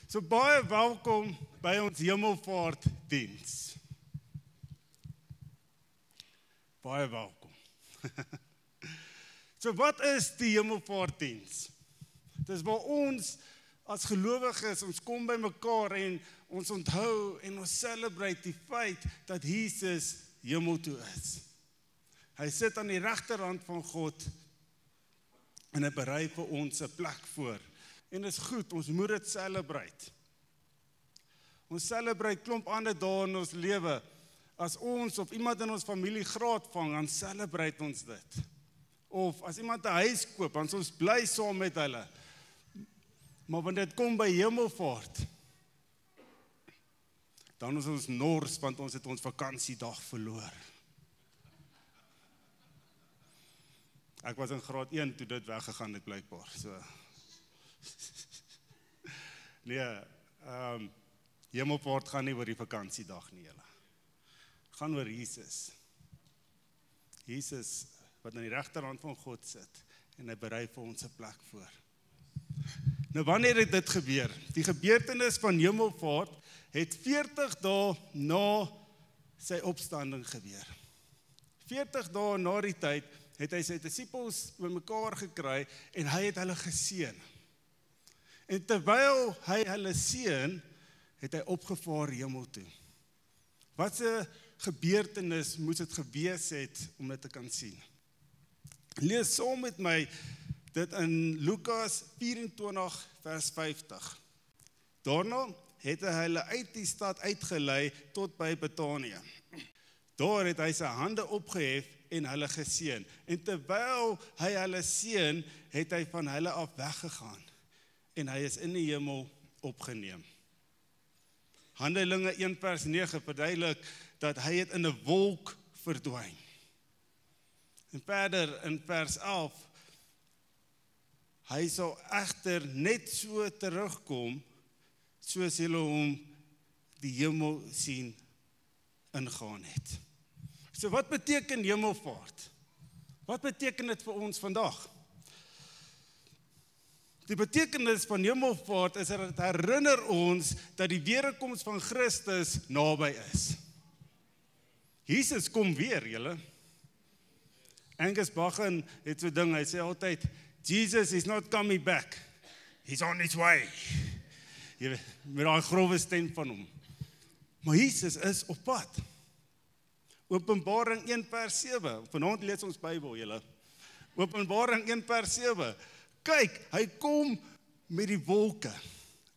So baie welkom by ons Hemelvaartdiens. Baie welkom. So wat is die Hemelvaartdiens? Dis waar ons as gelowiges, ons kom by mekaar en ons onthou en ons celebrate die feit dat Jesus hemel toe is. Hy sit aan die regterhand van God en hy berei vir ons 'n plek voor. En is goed, ons moet dit celebrate. Ons celebrate klomp ander dae in ons lewe. As ons of iemand in ons familie graad vang, dan celebrate ons dit. Of as iemand 'n huis koop, dan is ons bly saam met hulle. Maar wanneer dit kom by Hemelvaart, dan is ons nors, want ons het ons vakansiedag verloor. Ek was in graad 1 toe dit weggegaan het blykbaar. So. Nee, Hemelvaart gaan nie oor die vakansiedag nie, julle. Gaan oor Jesus. Jesus wat aan die regterhand van God sit en hy berei vir ons 'n plek voor. Nou wanneer het dit gebeur? Die gebeurtenis van Hemelvaart het 40 dae na sy opstanding gebeur. 40 dae na die tyd het hy sy disippels bymekaar gekry en hy het hulle geseën. En terwyl hy hulle seën, het hy opgevaar hemel toe. Wat 'n gebeurtenis moes dit gewees het om dit te kan sien? Lees saam met my dit in Lukas 24 vers 50. Daarna het hy hulle uit die stad uitgelei tot by Betanië. Daar het hy sy hande opgehef en hulle geseën. En terwyl hy hulle seën, het hy van hulle af weggegaan. En hy is in die hemel opgeneem. Handelinge 1 vers 9 verduidelik dat hy het in 'n wolk verdwyn. En verder in vers 11, hy sal egter net so terugkom, soos julle hom die hemel sien ingaan het. So wat beteken Hemelvaart? Wat beteken dit vir ons vandag? Die betekenis van Hemelvaart is dat dit herinner ons dat die wederkoms van Christus naby is. Jesus kom weer, julle. Angus Bachen het so ding, hy sê altyd, Jesus is not coming back, he's on his way. Jy weet, met daai grove stem van hom. Maar Jesus is op pad. Openbaring 1 vers 7, vanaand lees ons Bybel, julle. Openbaring 1 vers 7, kyk, hy kom met die wolke.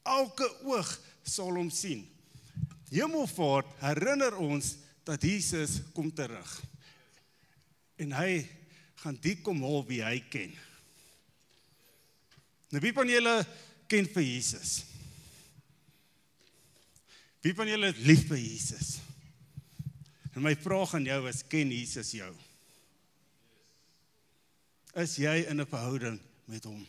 Elke oog sal hom sien. Hemelvaart herinner ons dat Jesus kom terug. En hy gaan die kom haal wie hy ken. Nou wie van julle ken vir Jesus? Wie van julle is lief vir Jesus? En my vraag aan jou is, ken Jesus jou? Is jy in 'n verhouding met hom?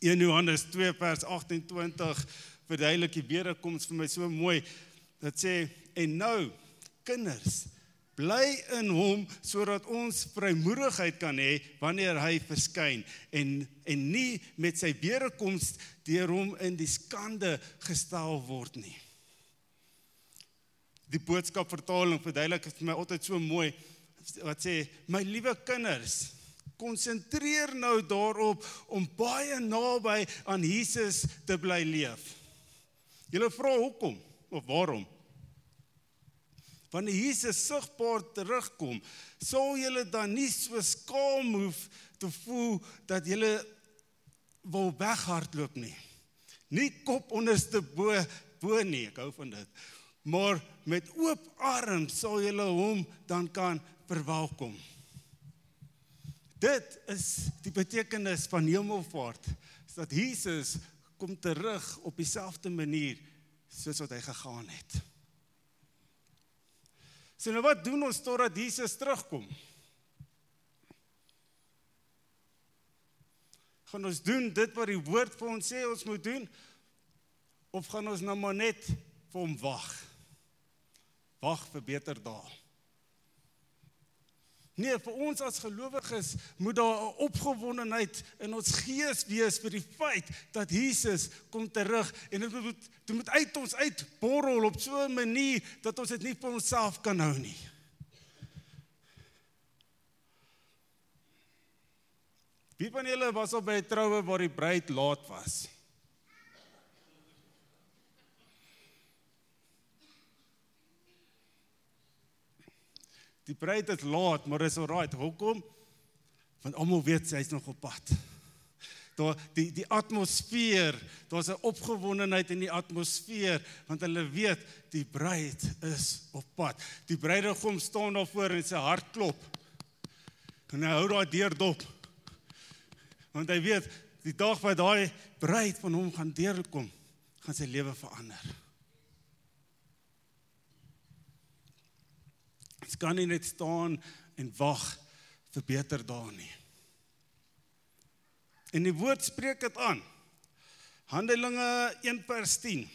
1 Johannes 2 vers 28 verduidelik die wederkoms vir my so mooi. Dat sê, en nou, kinders, bly in hom, sodat ons vrymoedigheid kan hê wanneer hy verskyn, en nie met sy wederkoms deur hom in die skande gestel word nie. Die boodskapvertaling verduidelik vir my altyd so mooi, wat sê, my liewe kinders, konsentreer nou daarop om baie naby aan Jesus te bly leef. Julle vra hoekom of waarom? Wanneer Jesus sigbaar terugkom, sal julle dan nie so skaam hoef te voel dat julle wil weghardloop nie. Nie kop onderste bo nie, ek hou van dit. Maar met oop arms sal julle hom dan kan verwelkom. Dit is die betekenis van Hemelvaart, is dat Jesus kom terug op dieselfde manier soos wat hy gegaan het. So nou wat doen ons totdat Jesus terugkom? Gaan ons doen dit wat die woord vir ons sê ons moet doen? Of gaan ons nou maar net vir hom wag? Wag vir beter dae. Nee, vir ons as gelowiges moet daar 'n opgewondenheid in ons gees wees vir die feit dat Jesus kom terug en dit moet uit ons uitborrel op so 'n manier dat ons dit nie vir onsself kan hou nie. Wie van julle was op by 'n troue waar die bruid laat was? Die bruid is laat, maar is alright. Hoekom? Want almal weet sy is nog op pad. Daar die atmosfeer, daar's 'n opgewondenheid in die atmosfeer, want hulle weet die bruid is op pad. Die bruidegom staan daar voor en sy hart klop. En hy hou daai deur dop. Want hy weet die dag wat daai bruid van hom gaan deurkom, gaan sy lewe verander. Ons kan nie net staan en wag vir beter dae nie. En die woord spreek dit aan. Handelinge 1:10.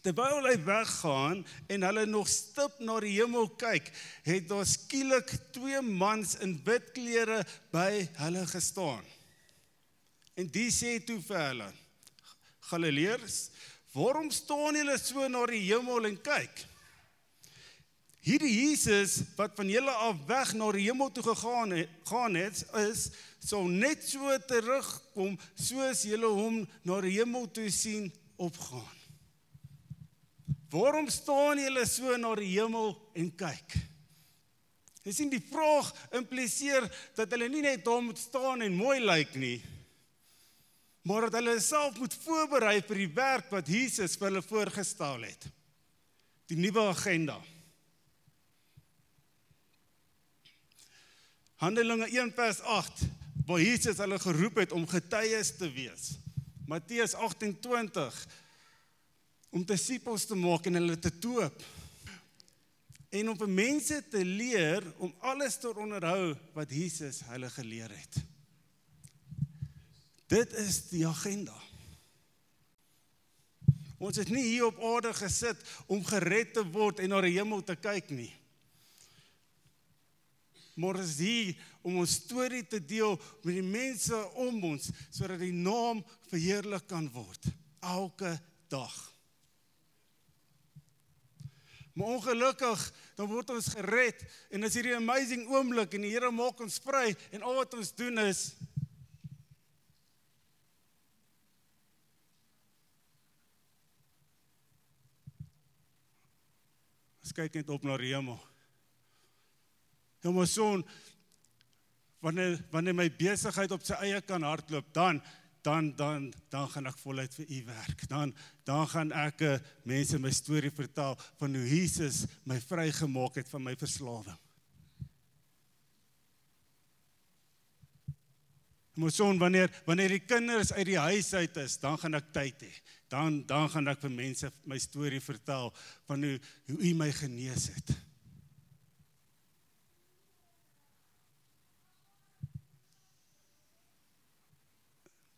Terwyl hy weggaan en hulle nog stip na die hemel kyk, het daar skielik 2 mans in wit klere by hulle gestaan. En die sê toe vir hulle: Galileërs, waarom staan julle so na die hemel en kyk? Hierdie Jesus wat van julle af weg na die hemel toe gegaan het, sal net so terugkom soos julle hom na die hemel toe sien opgaan. Waarom staan julle so na die hemel en kyk? Jy sien, die vraag impliseer dat hulle nie net daar moet staan en mooi lyk nie, maar dat hulle self moet voorberei vir die werk wat Jesus vir hulle voorgestel het. Die nuwe agenda. Handelinge 1:8, waar Jesus hulle geroep het om getuies te wees. Matteus 28, om disippels te maak en hulle te doop. En om vir mense te leer om alles te onderhou wat Jesus hulle geleer het. Dit is die agenda. Ons is nie hier op aarde gesit om gered te word en na die hemel te kyk nie. Maar is hier om ons storie te deel met die mense om ons, sodat die naam verheerlik kan word, elke dag. Maar ongelukkig, dan word ons gered, en is hierdie amazing oomblik, en die Here maak ons vry, en al wat ons doen is, ons kyk net op na die hemel. Ja, maar son, wanneer my besigheid op sy eie kan hardloop, dan gaan ek voluit vir u werk. Dan gaan ek mense my storie vertel van hoe Jesus my vrygemaak het van my verslawing. Maar son, wanneer die kinders uit die huis uit is, dan gaan ek tyd hê. Dan gaan ek vir mense my storie vertel van hoe u my genees het.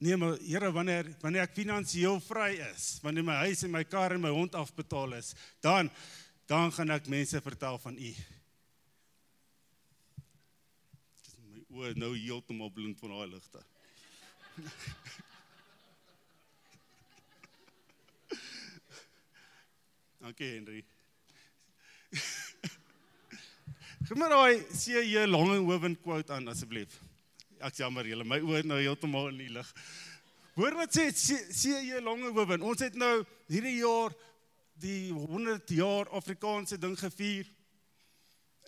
Nee, maar Here, wanneer ek finansiëel vry is, wanneer my huis en my kar en my hond afbetaal is, dan gaan ek mense vertel van u. My oë nou heeltemal blind van daai ligte. Dankie, Henry. Geef my daai C.J. Langehoven quote aan, asseblief. Ek jammer julle, my oë nou heeltemal in die lig. Hoor wat sê C.J. Langehoven, ons het nou hierdie jaar die 100 jaar Afrikaanse ding gevier,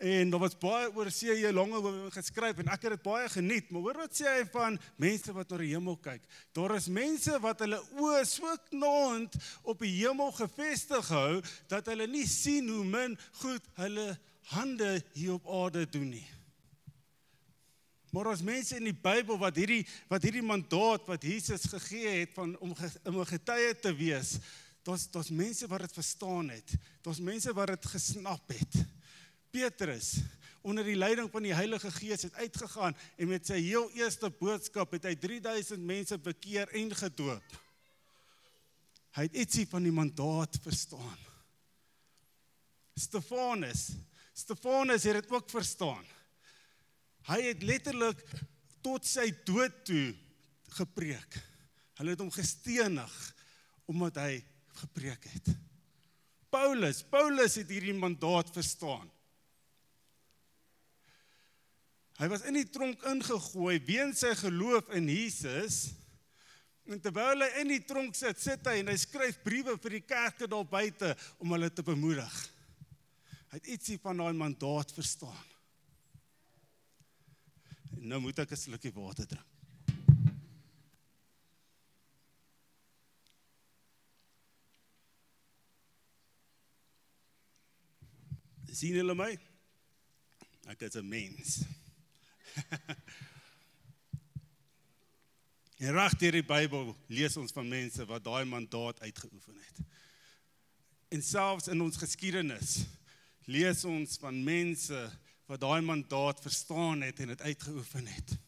en daar was baie oor C.J. Langehoven geskryf, en ek het dit baie geniet, maar hoor wat sê hy van mense wat na die hemel kyk. Daar is mense wat hulle oë so knaand op die hemel gefestig hou, dat hulle nie sien hoe min goed hulle hande hier op aarde doen nie. Maar as mense in die Bybel wat hierdie mandaat wat Jesus gegee het om 'n getuie te wees, daar's mense wat dit verstaan het. Daar's mense wat dit gesnap het. Petrus, onder die leiding van die Heilige Gees, het uitgegaan en met sy heel eerste boodskap het hy 3000 mense bekeer en gedoop. Hy het ietsie van die mandaat verstaan. Stefanus het dit ook verstaan. Hy het letterlik tot sy dood toe gepreek. Hulle het hom gestenig, omdat hy gepreek het. Paulus het hierdie mandaat verstaan. Hy was in die tronk ingegooi, weens sy geloof in Jesus, en terwyl hy in die tronk sit hy en hy skryf briewe vir die kerke daar buite, om hulle te bemoedig. Hy het ietsie van daai mandaat verstaan. En nou moet ek 'n slukkie water drink. Sien julle my? Ek is 'n mens. En reg deur die Bybel lees ons van mense wat daai mandaat uitgeoefen het. En selfs in ons geskiedenis lees ons van mense wat daai mandaat verstaan het en dit uitgeoefen het.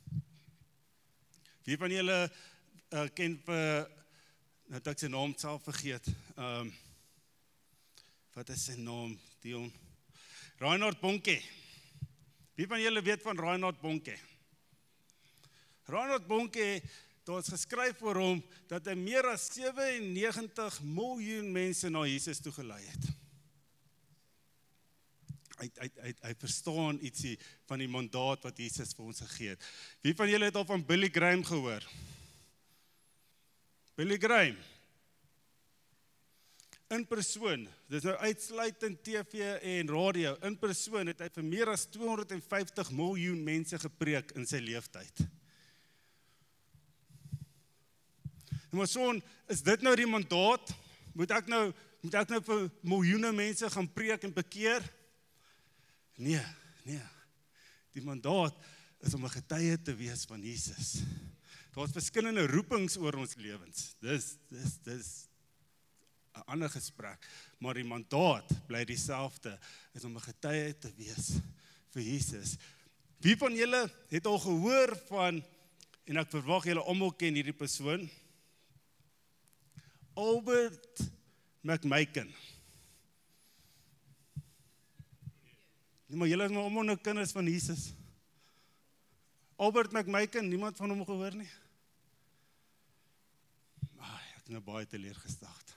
Wie van julle ken vir, nou ek sy naam self vergeet, wat is sy naam, Dion? Reinhard Bonke. Wie van julle weet van Reinhard Bonke? Reinhard Bonke, daar is geskryf oor hom, dat hy meer as 97 miljoen mense na Jesus toe gelei het. Hy verstaan ietsie van die mandaat wat Jesus vir ons gegee het. Wie van julle het al van Billy Graham gehoor? Billy Graham. In persoon, dit is nou uitsluitend TV en radio, in persoon het hy vir meer as 250 miljoen mense gepreek in sy leeftyd. Maar son, is dit nou die mandaat? Moet ek nou vir miljoene mense gaan preek en bekeer? Nee. Die mandaat is om 'n getuie te wees van Jesus. Daar is verskillende roepings oor ons lewens. Dis 'n ander gesprek, maar die mandaat bly dieselfde, is om 'n getuie te wees vir Jesus. Wie van julle het al gehoor van, en ek verwag julle almal ken hierdie persoon, Albert McMakin. Nee, maar julle is maar almal nou kinders van Jesus. Albert McMakin, niemand van hom gehoor nie? Ek is nou baie teleurgesteld.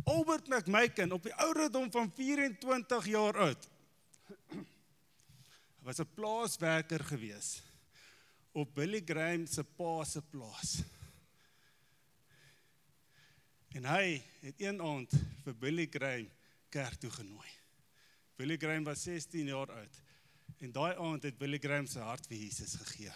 Albert McMakin, op die ouderdom van 24 jaar oud, was 'n plaaswerker gewees, op Billy Graham se pa se plaas. En hy het een aand vir Billy Graham kerk toe genooi. Billy Graham was 16 jaar oud, en daai aand het Billy Graham sy hart vir Jesus gegee.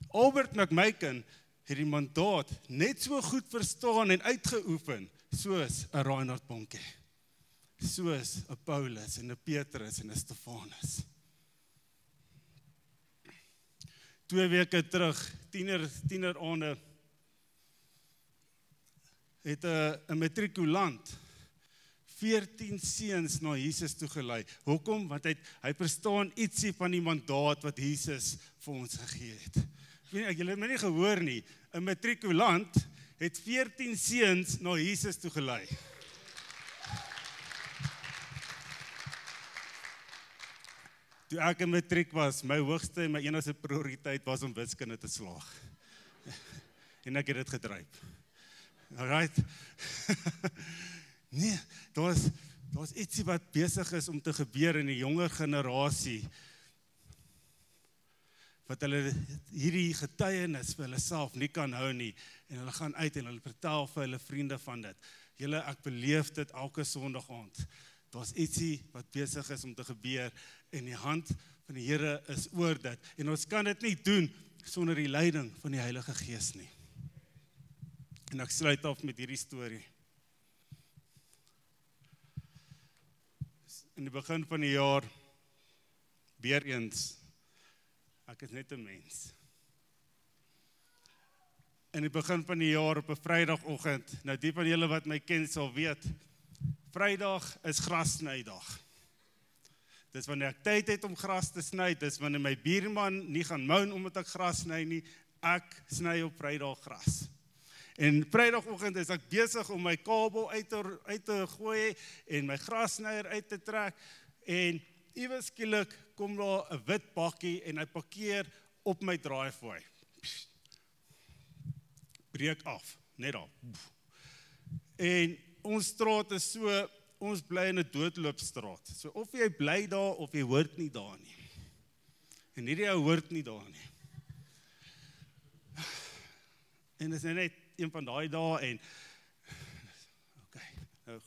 Albert McMakin het die mandaat net so goed verstaan en uitgeoefen, soos 'n Reinhard Bonke, soos 'n Paulus en 'n Petrus en 'n Stefanus. 2 weke terug, tieneraande, het 'n matrikulant 14 seuns na Jesus toe gelei. Hoekom? Want hy verstaan ietsie van die mandaat wat Jesus vir ons gegee het. Julle het my nie gehoor nie, 'n matrikulant het 14 seuns na Jesus toe gelei. Toe ek in matriek was, my hoogste en my enigste prioriteit was om wiskunde te slaag. En ek het dit gedryf. Alright. Nee, daar's ietsie wat besig is om te gebeur in die jonger generasie, wat hulle hierdie getuienis vir hulle self nie kan hou nie, en hulle gaan uit en hulle vertel vir hulle vriende van dit. Julle, ek beleef dit elke Sondag aand. Daar's ietsie wat besig is om te gebeur, en die hand van die Here is oor dit, en ons kan dit nie doen sonder die leiding van die Heilige Gees nie. En ek sluit af met hierdie storie. In die begin van die jaar, weer eens, ek is net 'n mens. In die begin van die jaar op 'n Vrydagoggend, nou die van julle wat my ken sal weet, Vrydag is grassnydag. Dis wanneer ek tyd het om gras te sny, dis wanneer my buurman nie gaan moun omdat ek gras sny nie, ek sny op Vrydag gras. En Vrydagoggend is ek besig om my kabel uit te gooi en my grassnyer uit te trek en iewes skielik kom daar 'n wit bakkie en hy parkeer op my driveway. Breek af, net daar. En ons straat is so, ons bly in 'n doodloopstraat. So of jy bly daar of jy hoort nie daar nie. En hierdie ou hoort nie daar nie. En dit is net een van daai dae en okay, nou,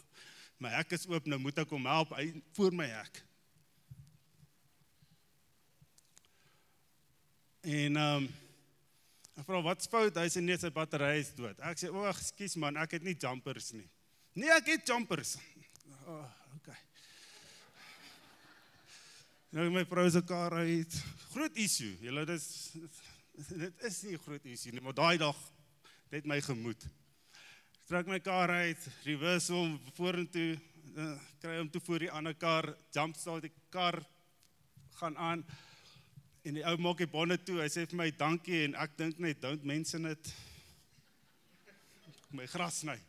my hek is oop, nou moet ek hom help, hy voor my hek. En ek vra wat's fout, hy sê nee, sy battery is dood. Ek sê, ekskuus man, ek het nie jumpers nie. Nee, ek het jumpers. Okay. Nou my vrou se kar uit. Groot issue. Julle dit is nie 'n groot issue nie, maar daai dag net my gemoed. Ek trek my kar uit, reverse hom vorentoe, kry hom toe voor die ander kar, jumpstart die kar gaan aan. En die ou maak die bonnet toe, hy sê vir my dankie en ek dink net, don't mention it. My gras sny.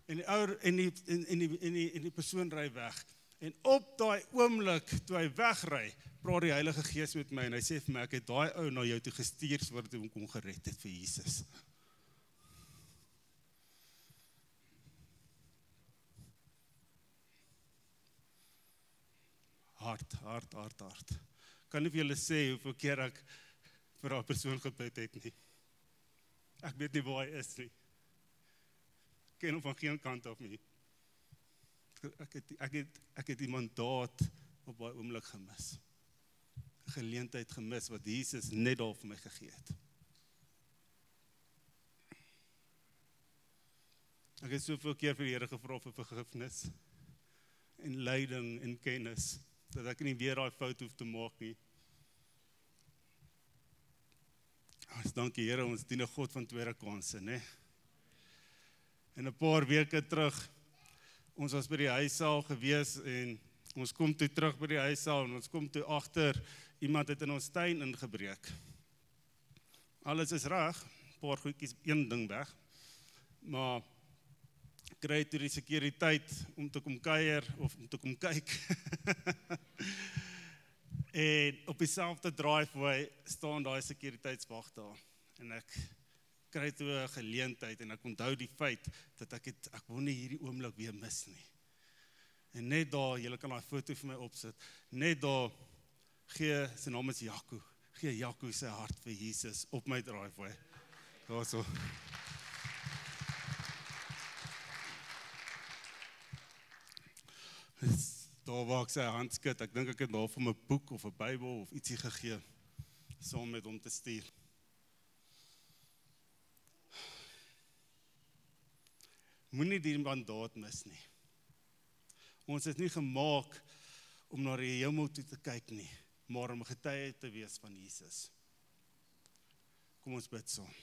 En die ou en die persoon ry weg. En op daai oomblik toe hy wegry, praat die Heilige Gees met my en hy sê vir my ek het daai ou na jou toe gestuur sodat hy hom kon gered het vir Jesus. Hard. Kan nie vir julle sê hoeveel keer ek vir daai persoon gebid het nie. Ek weet nie waar hy is nie. Ek ken hom van geen kant af nie. Ek het die mandaat op daai oomblik gemis. 'n Geleentheid gemis wat Jesus net daar vir my gegee het. Ek het soveel keer vir die Here gevra vir vergifnis en leiding en kennis, dat ek nie weer daai fout hoef te maak nie. Ons dankie Here, ons dien 'n God van tweede kansse, né? En 'n paar weke terug, ons was by die huissaal gewees en ons kom toe terug by die huissaal en ons kom toe agter, iemand het in ons tuin ingebreek. Alles is reg, 'n paar goedjies, een ding weg, maar kry toe die sekuriteit om te kom kuier of om te kom kyk. En op dieselfde driveway staan daai sekuriteitswag daar. En ek kry toe 'n geleentheid en ek onthou die feit dat ek wou nie hierdie oomblik weer mis nie. En net daar, julle kan daai foto vir my opsit, net daar gee, sy naam is Jaco, gee Jaco sy hart vir Jesus op my driveway. Daarso. Daar waar ek sy hand skud, ek dink ek het daar vir my boek of 'n Bybel of ietsie gegee, saam met hom te stuur. Moenie die mandaat mis nie. Ons is nie gemaak om na die hemel toe te kyk nie, maar om getuie te wees van Jesus. Kom ons bid saam.